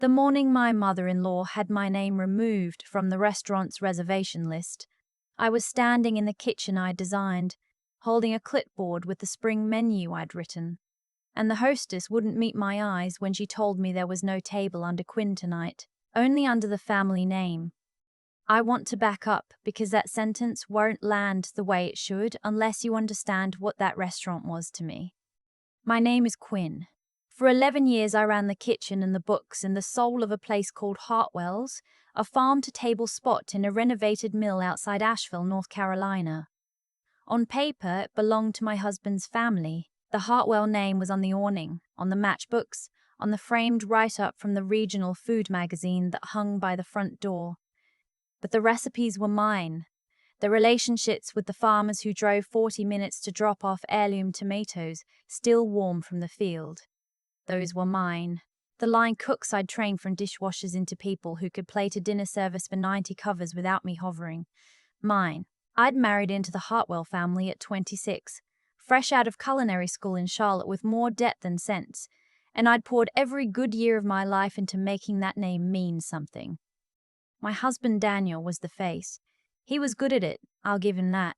The morning my mother-in-law had my name removed from the restaurant's reservation list, I was standing in the kitchen I'd designed, holding a clipboard with the spring menu I'd written. And the hostess wouldn't meet my eyes when she told me there was no table under Quinn tonight, only under the family name. I want to back up because that sentence won't land the way it should unless you understand what that restaurant was to me. My name is Quinn. For 11 years I ran the kitchen and the books in the soul of a place called Hartwell's, a farm-to-table spot in a renovated mill outside Asheville, North Carolina. On paper, it belonged to my husband's family. The Hartwell name was on the awning, on the matchbooks, on the framed write-up from the regional food magazine that hung by the front door. But the recipes were mine. The relationships with the farmers who drove 40 minutes to drop off heirloom tomatoes, still warm from the field. Those were mine. The line cooks I'd trained from dishwashers into people who could plate a dinner service for 90 covers without me hovering. Mine. I'd married into the Hartwell family at 26, fresh out of culinary school in Charlotte with more debt than sense, and I'd poured every good year of my life into making that name mean something. My husband Daniel was the face. He was good at it, I'll give him that.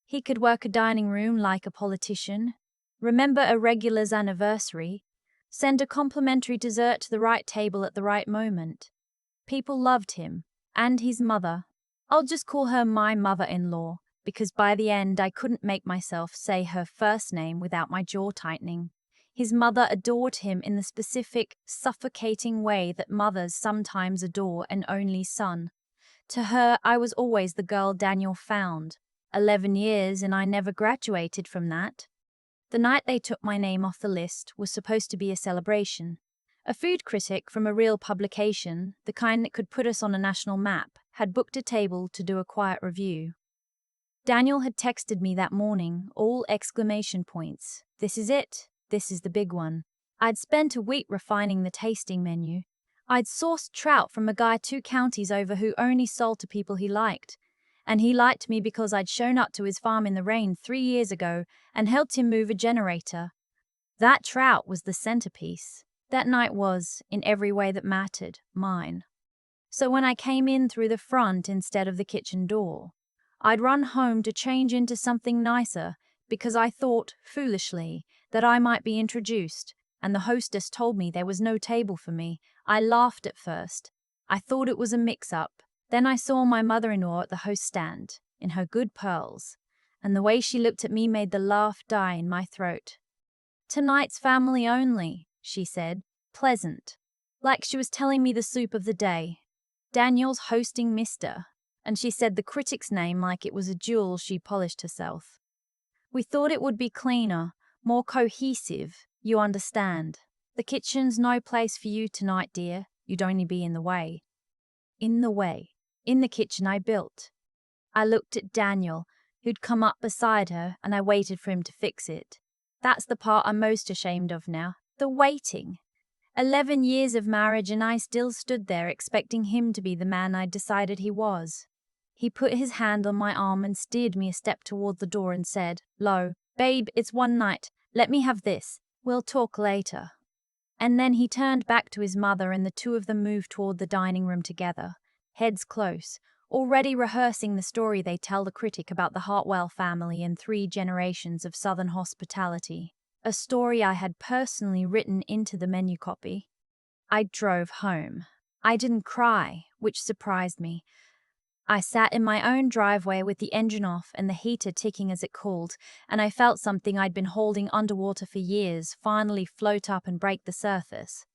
He could work a dining room like a politician, remember a regular's anniversary, send a complimentary dessert to the right table at the right moment. People loved him, and his mother. I'll just call her my mother-in-law, because by the end I couldn't make myself say her first name without my jaw tightening. His mother adored him in the specific, suffocating way that mothers sometimes adore an only son. To her, I was always the girl Daniel found. 11 years and I never graduated from that. The night they took my name off the list was supposed to be a celebration. A food critic from a real publication, the kind that could put us on a national map, had booked a table to do a quiet review. Daniel had texted me that morning, all exclamation points. This is it. This is the big one. I'd spent a week refining the tasting menu. I'd sourced trout from a guy 2 counties over who only sold to people he liked. And he liked me because I'd shown up to his farm in the rain 3 years ago and helped him move a generator. That trout was the centerpiece. That night was, in every way that mattered, mine. So when I came in through the front instead of the kitchen door, I'd run home to change into something nicer because I thought, foolishly, that I might be introduced, and the hostess told me there was no table for me. I laughed at first. I thought it was a mix-up. Then I saw my mother-in-law at the host stand, in her good pearls, and the way she looked at me made the laugh die in my throat. "Tonight's family only," she said, pleasant, like she was telling me the soup of the day. "Daniel's hosting Mr." And she said the critic's name like it was a jewel she polished herself. "We thought it would be cleaner, more cohesive, you understand. The kitchen's no place for you tonight, dear. You'd only be in the way." In the way. In the kitchen I built. I looked at Daniel, who'd come up beside her, and I waited for him to fix it. That's the part I'm most ashamed of now. The waiting. 11 years of marriage and I still stood there expecting him to be the man I'd decided he was. He put his hand on my arm and steered me a step toward the door and said, "Lo, babe, it's one night. Let me have this. We'll talk later." And then he turned back to his mother and the two of them moved toward the dining room together, heads close, already rehearsing the story they tell the critic about the Hartwell family and 3 generations of Southern hospitality. A story I had personally written into the menu copy. I drove home. I didn't cry, which surprised me. I sat in my own driveway with the engine off and the heater ticking as it cooled, and I felt something I'd been holding underwater for years finally float up and break the surface.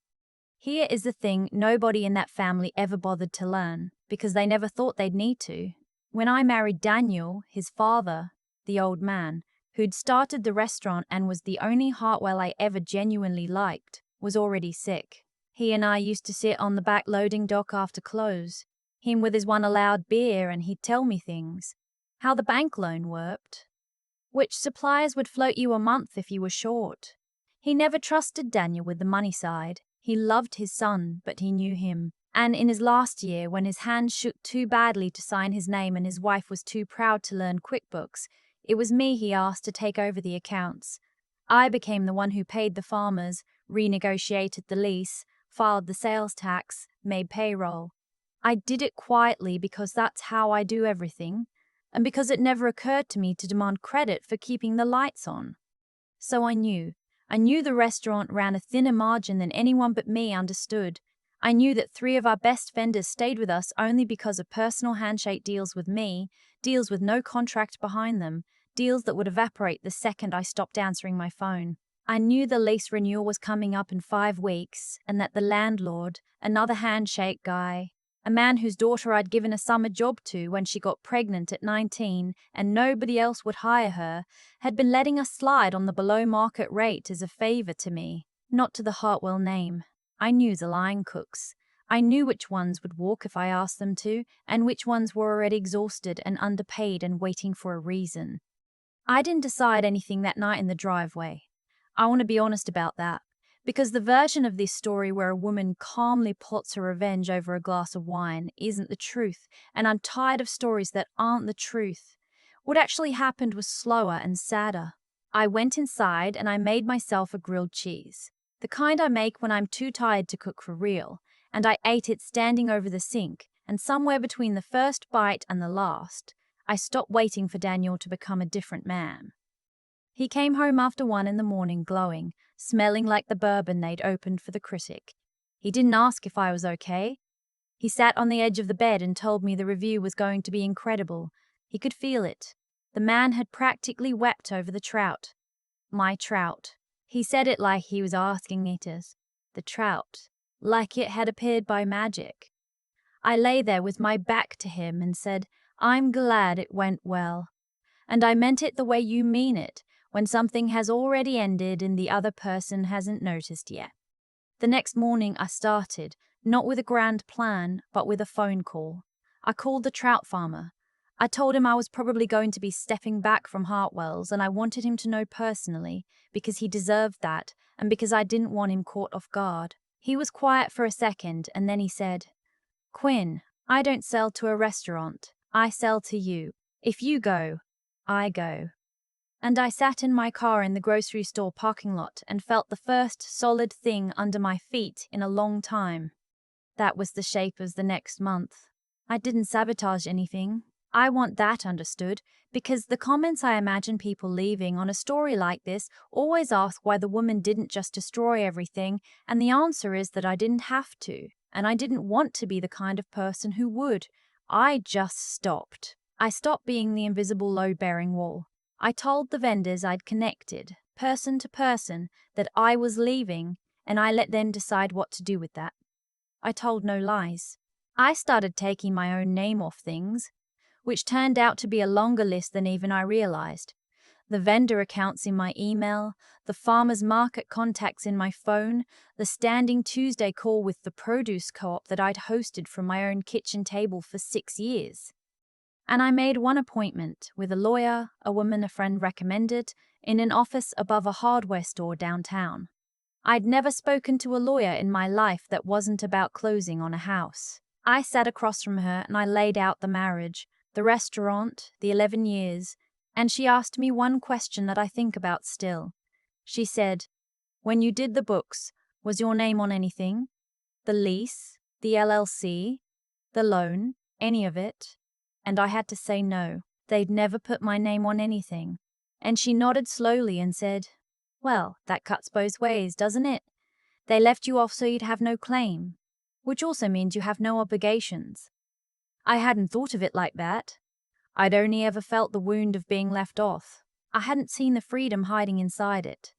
Here is the thing nobody in that family ever bothered to learn, because they never thought they'd need to. When I married Daniel, his father, the old man, who'd started the restaurant and was the only Hartwell I ever genuinely liked, was already sick. He and I used to sit on the back loading dock after close. Him with his one allowed beer, and he'd tell me things. How the bank loan worked. Which suppliers would float you a month if you were short. He never trusted Daniel with the money side. He loved his son, but he knew him. And in his last year, when his hand shook too badly to sign his name and his wife was too proud to learn QuickBooks, it was me he asked to take over the accounts. I became the one who paid the farmers, renegotiated the lease, filed the sales tax, made payroll. I did it quietly because that's how I do everything, and because it never occurred to me to demand credit for keeping the lights on. So I knew. I knew the restaurant ran a thinner margin than anyone but me understood. I knew that 3 of our best vendors stayed with us only because of personal handshake deals with me, deals with no contract behind them, deals that would evaporate the second I stopped answering my phone. I knew the lease renewal was coming up in 5 weeks, and that the landlord, another handshake guy, a man whose daughter I'd given a summer job to when she got pregnant at 19 and nobody else would hire her, had been letting us slide on the below-market rate as a favor to me, not to the Hartwell name. I knew the line cooks. I knew which ones would walk if I asked them to, and which ones were already exhausted and underpaid and waiting for a reason. I didn't decide anything that night in the driveway. I want to be honest about that, because the version of this story where a woman calmly plots her revenge over a glass of wine isn't the truth, and I'm tired of stories that aren't the truth. What actually happened was slower and sadder. I went inside and I made myself a grilled cheese, the kind I make when I'm too tired to cook for real, and I ate it standing over the sink, and somewhere between the first bite and the last, I stopped waiting for Daniel to become a different man. He came home after 1 in the morning glowing, smelling like the bourbon they'd opened for the critic. He didn't ask if I was okay. He sat on the edge of the bed and told me the review was going to be incredible. He could feel it. The man had practically wept over the trout. My trout. He said it like he was asking it as the trout, like it had appeared by magic. I lay there with my back to him and said, "I'm glad it went well." And I meant it the way you mean it, when something has already ended and the other person hasn't noticed yet. The next morning I started, not with a grand plan, but with a phone call. I called the trout farmer. I told him I was probably going to be stepping back from Hartwell's and I wanted him to know personally, because he deserved that, and because I didn't want him caught off guard. He was quiet for a second, and then he said, "Quinn, I don't sell to a restaurant. I sell to you. If you go, I go." And I sat in my car in the grocery store parking lot and felt the first solid thing under my feet in a long time. That was the shape of the next month. I didn't sabotage anything. I want that understood, because the comments I imagine people leaving on a story like this always ask why the woman didn't just destroy everything, and the answer is that I didn't have to, and I didn't want to be the kind of person who would. I just stopped. I stopped being the invisible load-bearing wall. I told the vendors I'd connected, person to person, that I was leaving, and I let them decide what to do with that. I told no lies. I started taking my own name off things, which turned out to be a longer list than even I realized. The vendor accounts in my email, the farmer's market contacts in my phone, the standing Tuesday call with the produce co-op that I'd hosted from my own kitchen table for 6 years. And I made one appointment with a lawyer, a woman a friend recommended, in an office above a hardware store downtown. I'd never spoken to a lawyer in my life that wasn't about closing on a house. I sat across from her and I laid out the marriage, the restaurant, the 11 years, and she asked me one question that I think about still. She said, "When you did the books, was your name on anything? The lease, the LLC, the loan, any of it?" And I had to say no. They'd never put my name on anything. And she nodded slowly and said, "Well, that cuts both ways, doesn't it? They left you off so you'd have no claim, which also means you have no obligations." I hadn't thought of it like that. I'd only ever felt the wound of being left off. I hadn't seen the freedom hiding inside it.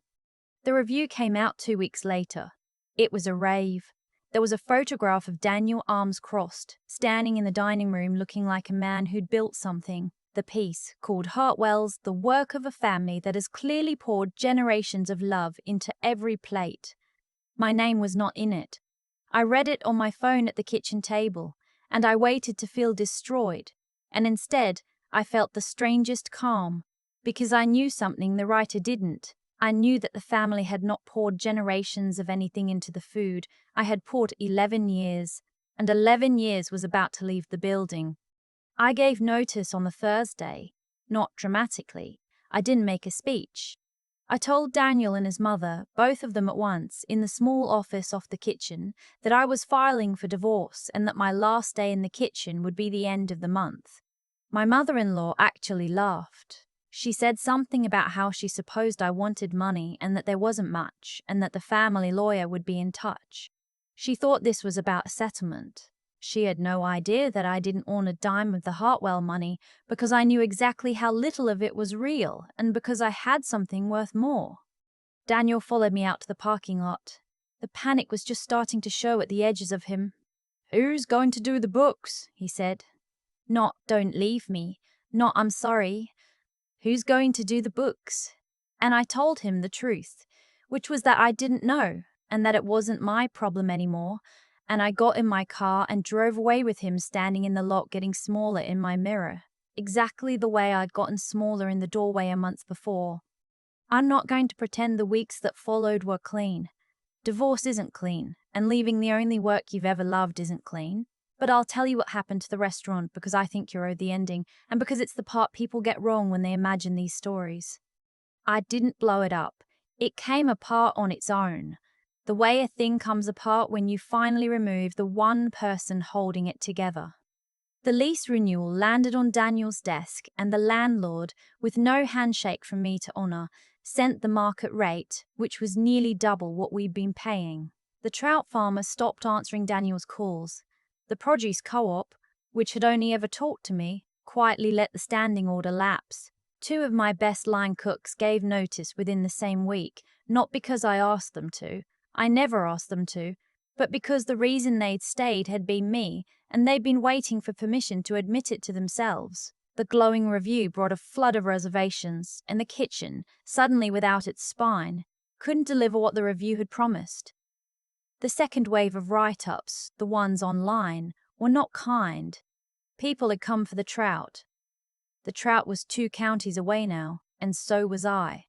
The review came out 2 weeks later. It was a rave. There was a photograph of Daniel, arms crossed, standing in the dining room looking like a man who'd built something. The piece, called Hartwell's The Work of a Family That Has Clearly Poured Generations of Love into Every Plate. My name was not in it. I read it on my phone at the kitchen table, and I waited to feel destroyed, and instead I felt the strangest calm, because I knew something the writer didn't. I knew that the family had not poured generations of anything into the food. I had poured 11 years, and 11 years was about to leave the building. I gave notice on the Thursday, not dramatically. I didn't make a speech. I told Daniel and his mother, both of them at once, in the small office off the kitchen, that I was filing for divorce and that my last day in the kitchen would be the end of the month. My mother-in-law actually laughed. She said something about how she supposed I wanted money and that there wasn't much, and that the family lawyer would be in touch. She thought this was about a settlement. She had no idea that I didn't want a dime of the Hartwell money because I knew exactly how little of it was real and because I had something worth more. Daniel followed me out to the parking lot. The panic was just starting to show at the edges of him. "Who's going to do the books?" he said. Not, "Don't leave me." Not, "I'm sorry." "Who's going to do the books?" And I told him the truth, which was that I didn't know and that it wasn't my problem anymore. And I got in my car and drove away with him standing in the lot getting smaller in my mirror, exactly the way I'd gotten smaller in the doorway a month before. I'm not going to pretend the weeks that followed were clean. Divorce isn't clean, and leaving the only work you've ever loved isn't clean. But I'll tell you what happened to the restaurant because I think you're owed the ending, and because it's the part people get wrong when they imagine these stories. I didn't blow it up. It came apart on its own. The way a thing comes apart when you finally remove the one person holding it together. The lease renewal landed on Daniel's desk, and the landlord, with no handshake from me to honor, sent the market rate, which was nearly double what we'd been paying. The trout farmer stopped answering Daniel's calls. The produce co-op, which had only ever talked to me, quietly let the standing order lapse. 2 of my best line cooks gave notice within the same week, not because I asked them to. I never asked them to, but because the reason they'd stayed had been me, and they'd been waiting for permission to admit it to themselves. The glowing review brought a flood of reservations, and the kitchen, suddenly without its spine, couldn't deliver what the review had promised. The second wave of write-ups, the ones online, were not kind. People had come for the trout. The trout was 2 counties away now, and so was I.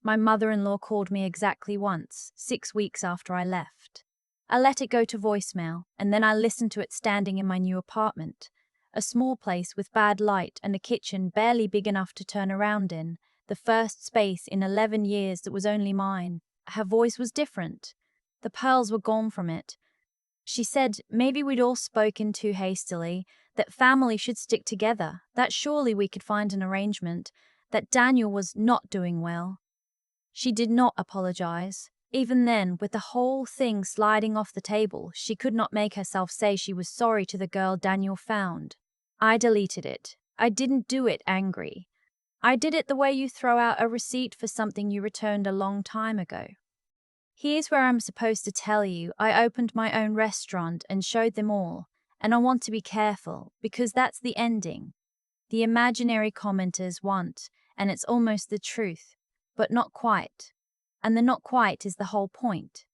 My mother-in-law called me exactly once, 6 weeks after I left. I let it go to voicemail, and then I listened to it standing in my new apartment, a small place with bad light and a kitchen barely big enough to turn around in, the first space in 11 years that was only mine. Her voice was different. The pearls were gone from it. She said maybe we'd all spoken too hastily, that family should stick together, that surely we could find an arrangement, that Daniel was not doing well. She did not apologize. Even then, with the whole thing sliding off the table, she could not make herself say she was sorry to the girl Daniel found. I deleted it. I didn't do it angry. I did it the way you throw out a receipt for something you returned a long time ago. Here's where I'm supposed to tell you I opened my own restaurant and showed them all, and I want to be careful, because that's the ending. The imaginary commenters want, and it's almost the truth, but not quite. And the not quite is the whole point.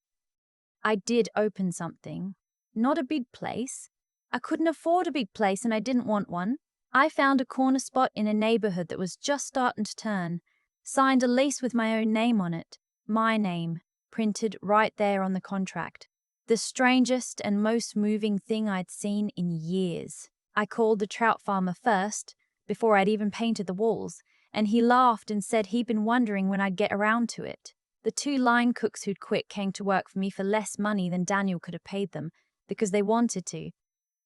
I did open something. Not a big place. I couldn't afford a big place and I didn't want one. I found a corner spot in a neighborhood that was just starting to turn. Signed a lease with my own name on it. My name, printed right there on the contract. The strangest and most moving thing I'd seen in years. I called the trout farmer first, before I'd even painted the walls, and he laughed and said he'd been wondering when I'd get around to it. The 2 line cooks who'd quit came to work for me for less money than Daniel could have paid them, because they wanted to.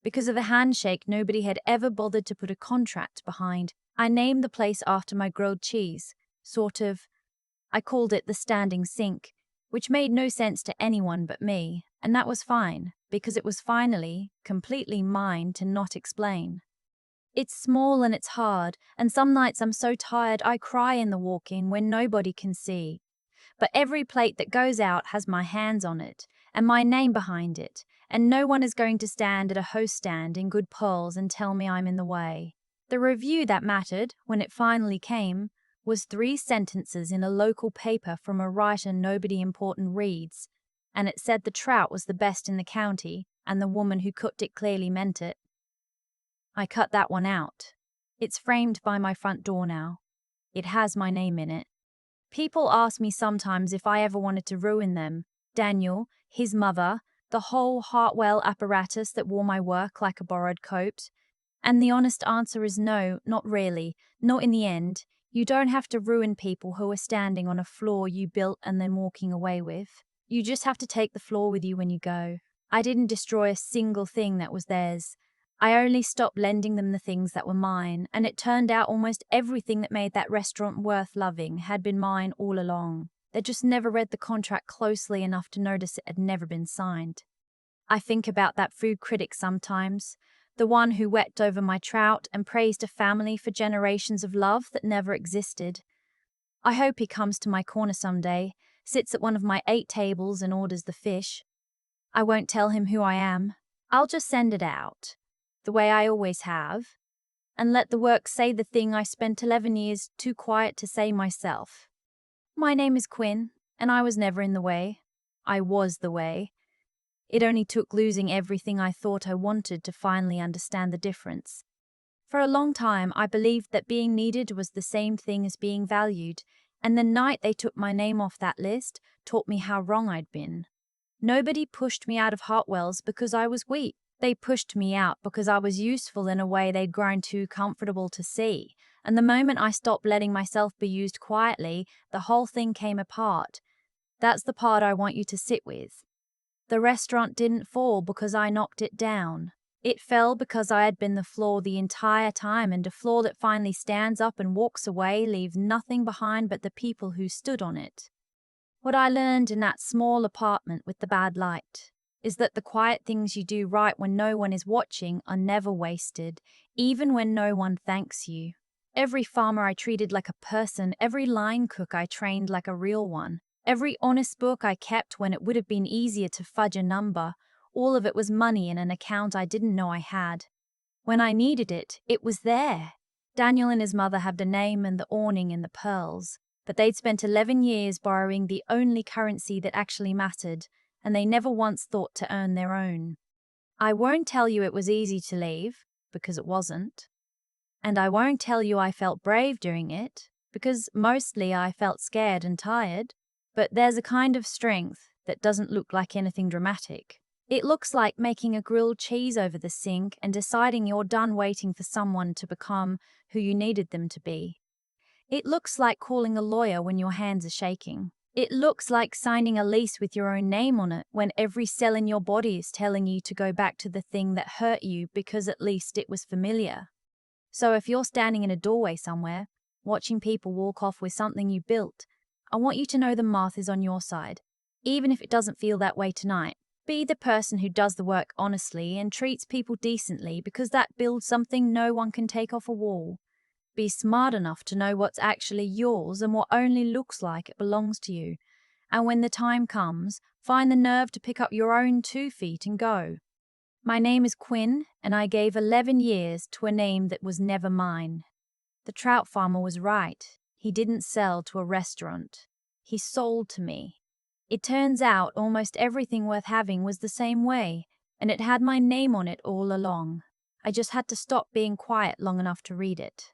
Because of a handshake nobody had ever bothered to put a contract behind. I named the place after my grilled cheese. Sort of. I called it the Standing Sink, which made no sense to anyone but me, and that was fine, because it was finally, completely mine to not explain. It's small and it's hard, and some nights I'm so tired I cry in the walk-in when nobody can see. But every plate that goes out has my hands on it, and my name behind it, and no one is going to stand at a host stand in good pearls and tell me I'm in the way. The review that mattered, when it finally came, was 3 sentences in a local paper from a writer nobody important reads, and it said the trout was the best in the county, and the woman who cooked it clearly meant it. I cut that one out. It's framed by my front door now. It has my name in it. People ask me sometimes if I ever wanted to ruin them. Daniel, his mother, the whole Hartwell apparatus that wore my work like a borrowed coat. And the honest answer is no, not really, not in the end. You don't have to ruin people who are standing on a floor you built and then walking away with. You just have to take the floor with you when you go. I didn't destroy a single thing that was theirs. I only stopped lending them the things that were mine, and it turned out almost everything that made that restaurant worth loving had been mine all along. They just never read the contract closely enough to notice it had never been signed. I think about that food critic sometimes, the one who wept over my trout and praised a family for generations of love that never existed. I hope he comes to my corner someday, sits at one of my 8 tables and orders the fish. I won't tell him who I am. I'll just send it out, the way I always have, and let the work say the thing I spent 11 years too quiet to say myself. My name is Quinn, and I was never in the way. I was the way. It only took losing everything I thought I wanted to finally understand the difference. For a long time, I believed that being needed was the same thing as being valued, and the night they took my name off that list taught me how wrong I'd been. Nobody pushed me out of Hartwell's because I was weak. They pushed me out because I was useful in a way they'd grown too comfortable to see. And the moment I stopped letting myself be used quietly, the whole thing came apart. That's the part I want you to sit with. The restaurant didn't fall because I knocked it down. It fell because I had been the floor the entire time, and a floor that finally stands up and walks away leaves nothing behind but the people who stood on it. What I learned in that small apartment with the bad light is that the quiet things you do right when no one is watching are never wasted, even when no one thanks you. Every farmer I treated like a person, every line cook I trained like a real one, every honest book I kept when it would have been easier to fudge a number, all of it was money in an account I didn't know I had. When I needed it, it was there. Daniel and his mother had the name and the awning and the pearls, but they'd spent 11 years borrowing the only currency that actually mattered, and they never once thought to earn their own. I won't tell you it was easy to leave, because it wasn't. And I won't tell you I felt brave doing it, because mostly I felt scared and tired. But there's a kind of strength that doesn't look like anything dramatic. It looks like making a grilled cheese over the sink and deciding you're done waiting for someone to become who you needed them to be. It looks like calling a lawyer when your hands are shaking. It looks like signing a lease with your own name on it when every cell in your body is telling you to go back to the thing that hurt you because at least it was familiar. So if you're standing in a doorway somewhere, watching people walk off with something you built, I want you to know the math is on your side, even if it doesn't feel that way tonight. Be the person who does the work honestly and treats people decently, because that builds something no one can take off a wall. Be smart enough to know what's actually yours and what only looks like it belongs to you. And when the time comes, find the nerve to pick up your own 2 feet and go. My name is Quinn, and I gave 11 years to a name that was never mine. The trout farmer was right. He didn't sell to a restaurant. He sold to me. It turns out almost everything worth having was the same way, and it had my name on it all along. I just had to stop being quiet long enough to read it.